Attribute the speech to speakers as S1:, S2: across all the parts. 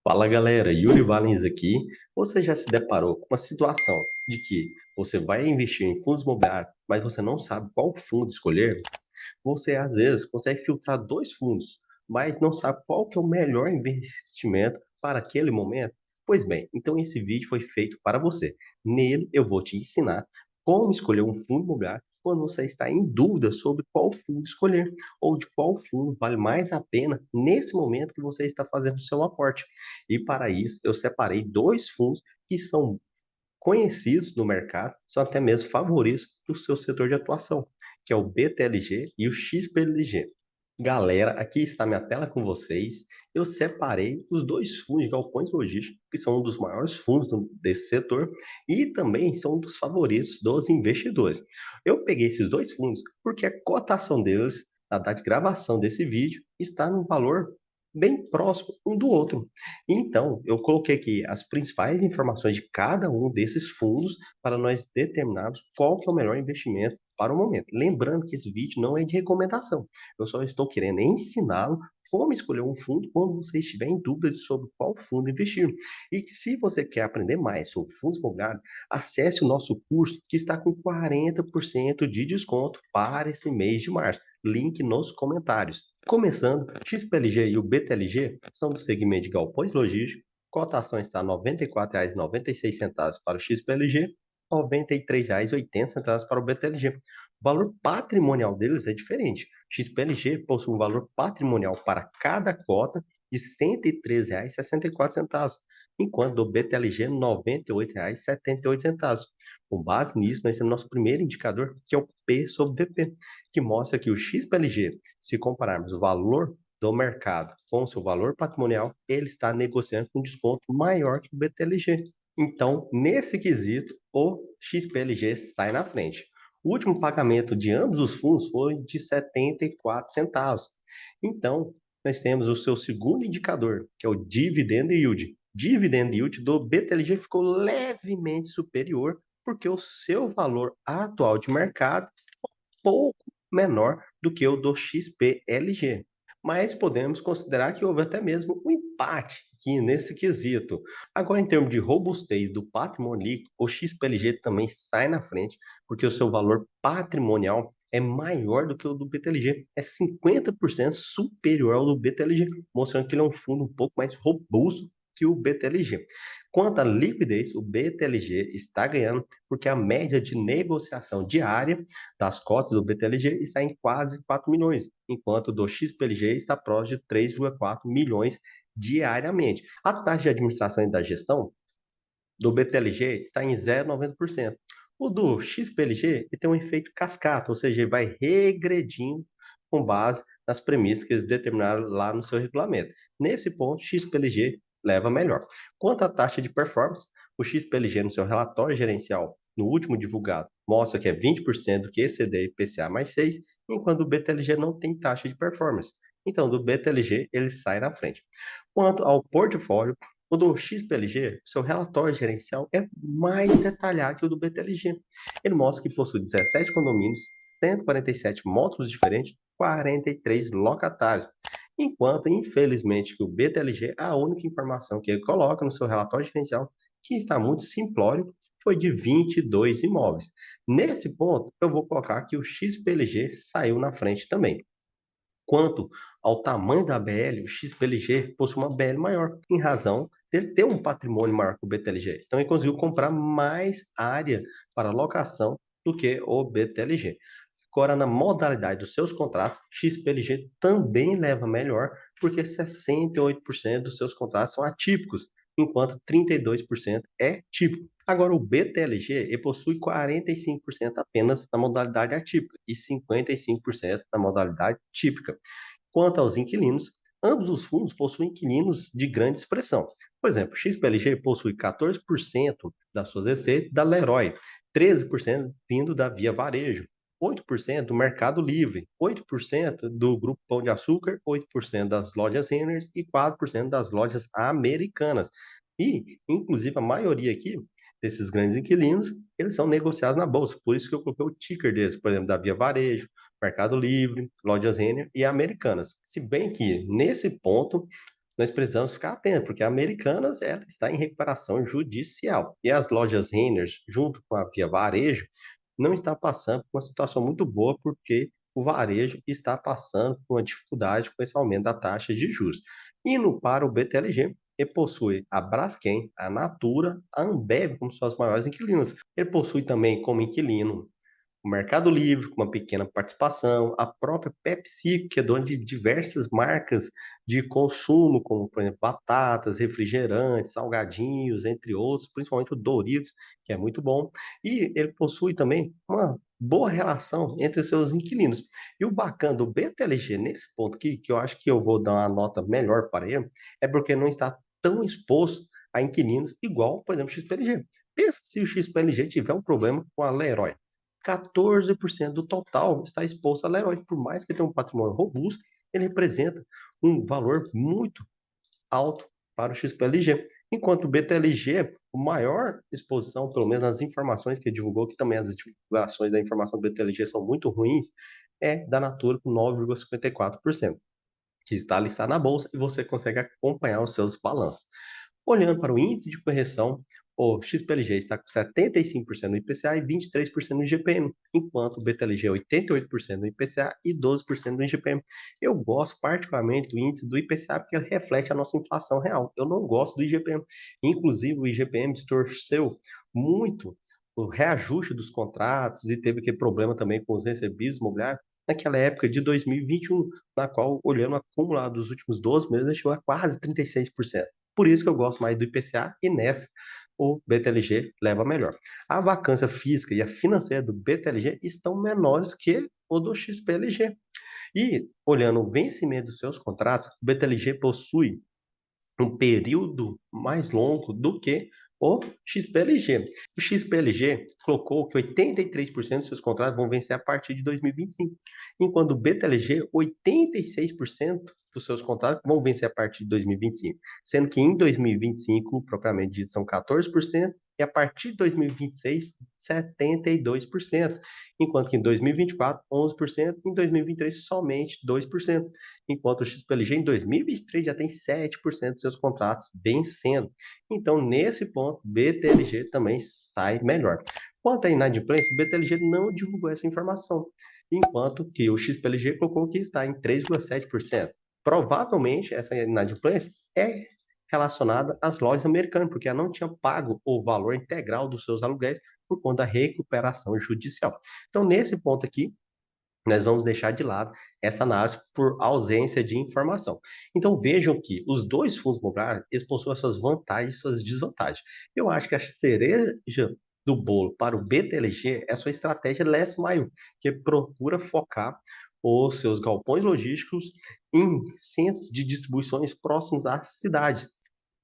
S1: Fala galera, Yuri Valens aqui. Você já se deparou com uma situação de que você vai investir em fundos imobiliários, mas você não sabe qual fundo escolher? Você às vezes consegue filtrar dois fundos, mas não sabe qual que é o melhor investimento para aquele momento? Pois bem, então esse vídeo foi feito para você. Nele eu vou te ensinar como escolher um fundo imobiliário quando você está em dúvida sobre qual fundo escolher ou de qual fundo vale mais a pena nesse momento que você está fazendo o seu aporte. E para isso eu separei dois fundos que são conhecidos no mercado, são até mesmo favoritos do seu setor de atuação, que é o BTLG e o XPLG. Galera, aqui está minha tela com vocês. Eu separei os dois fundos de galpões logísticos, que são um dos maiores fundos desse setor e também são um dos favoritos dos investidores. Eu peguei esses dois fundos porque a cotação deles, na data de gravação desse vídeo, está num valor bem próximo um do outro. Então, eu coloquei aqui as principais informações de cada um desses fundos para nós determinarmos qual que é o melhor investimento para o momento. Lembrando que esse vídeo não é de recomendação. Eu só estou querendo ensiná-lo como escolher um fundo quando você estiver em dúvida sobre qual fundo investir. E que se você quer aprender mais sobre fundos imobiliários, acesse o nosso curso que está com 40% de desconto para esse mês de março. Link nos comentários. Começando, XPLG e o BTLG são do segmento de galpões logísticos. Cotação está R$ 94,96 para o XPLG, R$ 93,80 para o BTLG. O valor patrimonial deles é diferente. XPLG possui um valor patrimonial para cada cota de R$ 103,64, enquanto do BTLG R$ 98,78. Com base nisso, nós temos nosso primeiro indicador, que é o P sobre VP, que mostra que o XPLG, se compararmos o valor do mercado com o seu valor patrimonial, ele está negociando com desconto maior que o BTLG. Então, nesse quesito, o XPLG sai na frente. O último pagamento de ambos os fundos foi de 74 centavos. Então, nós temos o seu segundo indicador, que é o dividend yield. Dividend yield do BTLG ficou levemente superior, porque o seu valor atual de mercado está um pouco menor do que o do XPLG. Mas podemos considerar que houve até mesmo um empate aqui nesse quesito. Agora, em termos de robustez do patrimônio líquido, o XPLG também sai na frente, porque o seu valor patrimonial é maior do que o do BTLG, é 50% superior ao do BTLG, mostrando que ele é um fundo um pouco mais robusto que o BTLG. Quanto à liquidez, o BTLG está ganhando, porque a média de negociação diária das cotas do BTLG está em quase 4 milhões, enquanto o do XPLG está próximo de 3,4 milhões diariamente. A taxa de administração e da gestão do BTLG está em 0,90%. O do XPLG ele tem um efeito cascata, ou seja, ele vai regredindo com base nas premissas que eles determinaram lá no seu regulamento. Nesse ponto, o XPLG leva melhor. Quanto à taxa de performance, o XPLG no seu relatório gerencial, no último divulgado, mostra que é 20% do que exceder IPCA mais 6, enquanto o BTLG não tem taxa de performance. Então, do BTLG, ele sai na frente. Quanto ao portfólio, o do XPLG, seu relatório gerencial é mais detalhado que o do BTLG. Ele mostra que possui 17 condomínios, 147 módulos diferentes, 43 locatários. Enquanto, infelizmente, que o BTLG, a única informação que ele coloca no seu relatório gerencial, que está muito simplório, foi de 22 imóveis. Nesse ponto, eu vou colocar que o XPLG saiu na frente também. Quanto ao tamanho da ABL, o XPLG possui uma ABL maior, em razão de ele ter um patrimônio maior que o BTLG. Então, ele conseguiu comprar mais área para locação do que o BTLG. Agora, na modalidade dos seus contratos, XPLG também leva melhor, porque 68% dos seus contratos são atípicos, enquanto 32% é típico. Agora, o BTLG ele possui 45% apenas na modalidade atípica e 55% na modalidade típica. Quanto aos inquilinos, ambos os fundos possuem inquilinos de grande expressão. Por exemplo, o XPLG possui 14% das suas receitas da Leroy, 13% vindo da Via Varejo, 8% do Mercado Livre, 8% do Grupo Pão de Açúcar, 8% das lojas Renner e 4% das lojas americanas. E, inclusive, a maioria aqui desses grandes inquilinos, eles são negociados na bolsa. Por isso que eu coloquei o ticker deles, por exemplo, da Via Varejo, Mercado Livre, Lojas Renner e Americanas. Se bem que, nesse ponto, nós precisamos ficar atentos, porque a Americanas ela está em recuperação judicial. E as lojas Renner, junto com a Via Varejo, não está passando por uma situação muito boa, porque o varejo está passando por uma dificuldade com esse aumento da taxa de juros. Indo para o BTLG, ele possui a Braskem, a Natura, a Ambev como suas maiores inquilinas. Ele possui também como inquilino o Mercado Livre, com uma pequena participação, a própria PepsiCo, que é dona de diversas marcas de consumo, como, por exemplo, batatas, refrigerantes, salgadinhos, entre outros, principalmente o Doritos, que é muito bom. E ele possui também uma boa relação entre seus inquilinos. E o bacana do BTLG nesse ponto aqui, que eu acho que eu vou dar uma nota melhor para ele, é porque não está tão exposto a inquilinos igual, por exemplo, o XPLG. Pensa se o XPLG tiver um problema com a Leroy. 14% do total está exposto a Leroy. Por mais que tenha um patrimônio robusto, ele representa um valor muito alto para o XPLG. Enquanto o BTLG, a maior exposição, pelo menos nas informações que ele divulgou, que também as divulgações da informação do BTLG são muito ruins, é da Natura com 9,54%, que está listado na bolsa e você consegue acompanhar os seus balanços. Olhando para o índice de correção, o XPLG está com 75% no IPCA e 23% no IGPM, enquanto o BTLG é 88% no IPCA e 12% no IGPM. Eu gosto particularmente do índice do IPCA porque ele reflete a nossa inflação real. Eu não gosto do IGPM. Inclusive, o IGPM distorceu muito o reajuste dos contratos e teve aquele problema também com os recebíveis imobiliários naquela época de 2021, na qual, olhando o acumulado dos últimos 12 meses, chegou a quase 36%. Por isso que eu gosto mais do IPCA e nessa o BTLG leva melhor. A vacância física e a financeira do BTLG estão menores que o do XPLG. E, olhando o vencimento dos seus contratos, o BTLG possui um período mais longo do que o XPLG. O XPLG colocou que 83% dos seus contratos vão vencer a partir de 2025, enquanto o BTLG, 86% dos seus contratos vão vencer a partir de 2025, sendo que em 2025, propriamente dito, são 14%, e a partir de 2026, 72%, enquanto que em 2024, 11%, e em 2023, somente 2%, enquanto o XPLG em 2023 já tem 7% dos seus contratos vencendo. Então, nesse ponto, BTLG também sai melhor. Quanto à inadimplência, o BTLG não divulgou essa informação, enquanto que o XPLG colocou que está em 3,7%. Provavelmente, essa inadimplência é relacionada às lojas americanas, porque ela não tinha pago o valor integral dos seus aluguéis por conta da recuperação judicial. Então, nesse ponto aqui, nós vamos deixar de lado essa análise por ausência de informação. Então vejam que os dois fundos imobiliários eles possuem as suas vantagens e suas desvantagens. Eu acho que a cereja do bolo para o BTLG é a sua estratégia last mile, que procura focar os seus galpões logísticos em centros de distribuições próximos às cidades,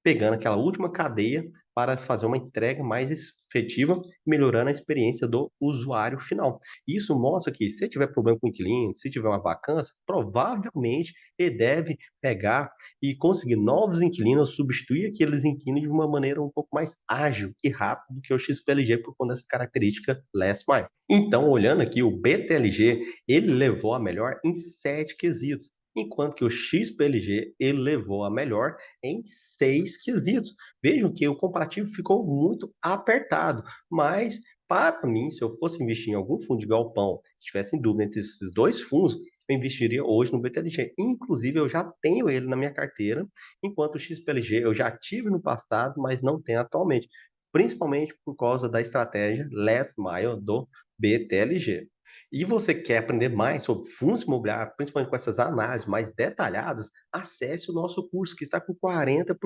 S1: pegando aquela última cadeia para fazer uma entrega mais efetiva, melhorando a experiência do usuário final. Isso mostra que se tiver problema com o inquilino, se tiver uma vacância, provavelmente ele deve pegar e conseguir novos inquilinos, substituir aqueles inquilinos de uma maneira um pouco mais ágil e rápida do que o XPLG por conta dessa característica last mile. Então, olhando aqui, o BTLG, ele levou a melhor em 7 quesitos, enquanto que o XPLG ele levou a melhor em 6 quesitos. Vejam que o comparativo ficou muito apertado, mas para mim, se eu fosse investir em algum fundo de galpão, que tivesse em dúvida entre esses dois fundos, eu investiria hoje no BTLG. Inclusive, eu já tenho ele na minha carteira, enquanto o XPLG eu já tive no passado, mas não tenho atualmente, principalmente por causa da estratégia Last Mile do BTLG. E você quer aprender mais sobre fundos imobiliários, principalmente com essas análises mais detalhadas, acesse o nosso curso que está com 40%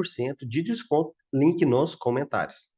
S1: de desconto, link nos comentários.